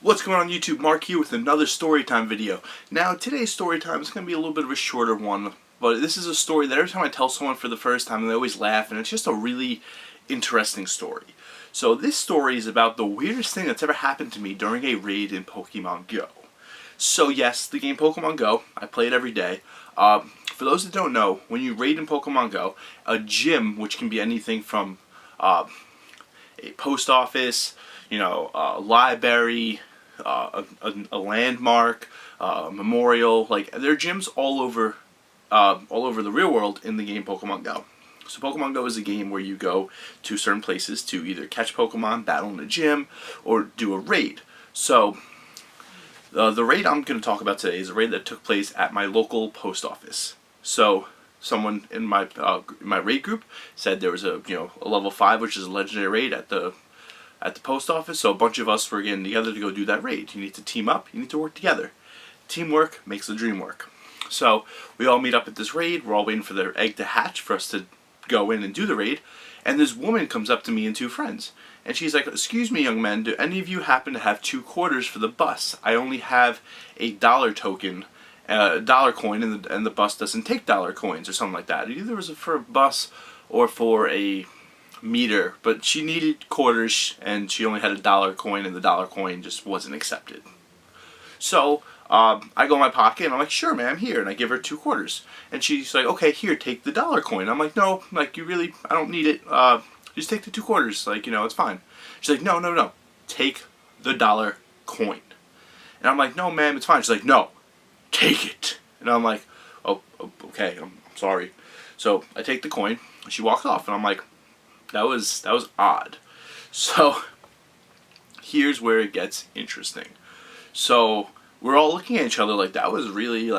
What's going on YouTube? Mark here with another storytime video. Now today's storytime is going to be a little bit of a shorter one, but this is a story that every time I tell someone for the first time they always laugh, and it's just a really interesting story. So this story is about the weirdest thing that's ever happened to me during a raid in Pokemon Go. So yes, the game Pokemon Go, I play it every day. For those that don't know, when you raid in Pokemon Go, a gym, which can be anything from a post office, a library, a landmark, a memorial, like there are gyms all over the real world in the game Pokemon Go. So Pokemon Go is a game where you go to certain places to either catch Pokemon, battle in a gym, or do a raid. So the raid I'm going to talk about today is a raid that took place at my local post office. So someone in my raid group said there was a level 5, which is a legendary raid at the post office, so a bunch of us were getting together to go do that raid. You need to team up, you need to work together. Teamwork makes the dream work. So we all meet up at this raid, we're all waiting for their egg to hatch for us to go in and do the raid, and this woman comes up to me and two friends, and she's like, "Excuse me, young men, do any of you happen to have 2 quarters for the bus? I only have a dollar token, dollar coin, and the bus doesn't take dollar coins," or something like that. Either it was for a bus or for a meter, but she needed quarters and she only had a dollar coin, and the dollar coin just wasn't accepted. So I go in my pocket and I'm like, "Sure, ma'am, here," and I give her 2 quarters, and she's like, "Okay, here, take the dollar coin." I'm like, "No, like I don't need it. Just take the 2 quarters. Like, it's fine." She's like, No, take the dollar coin." And I'm like, "No, ma'am, it's fine." She's like, "No, take it." And I'm like, "Oh, okay, I'm sorry." So I take the coin and she walks off, and I'm like, that was odd. So here's where it gets interesting. So we're all looking at each other like that was really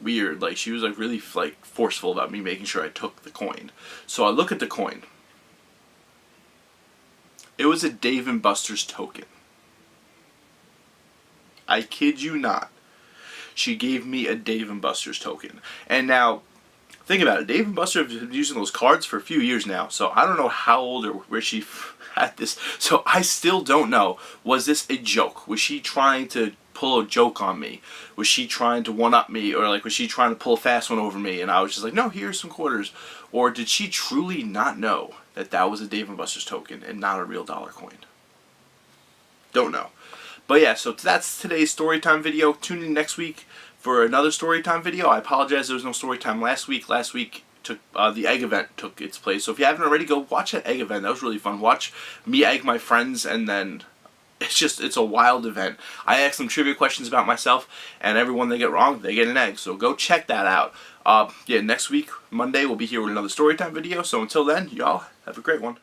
weird. Like she was really forceful about me making sure I took the coin. So I look at the coin. It was a Dave & Buster's token. I kid you not. She gave me a Dave & Buster's token. And now think about it. Dave & Buster have been using those cards for a few years now, so I don't know how old or where she had this. So I still don't know. Was this a joke? Was she trying to pull a joke on me? Was she trying to one-up me? Or was she trying to pull a fast one over me? And I was just like, "No, here's some quarters." Or did she truly not know that that was a Dave & Buster's token and not a real dollar coin? Don't know. But yeah, so that's today's storytime video. Tune in next week for another storytime video. I apologize there was no storytime last week. Last week the egg event took its place. So if you haven't already, go watch that egg event. That was really fun. Watch me egg my friends, and then it's a wild event. I ask them trivia questions about myself, and everyone they get wrong, they get an egg. So go check that out. Yeah, next week, Monday, we'll be here with another storytime video. So until then, y'all have a great one.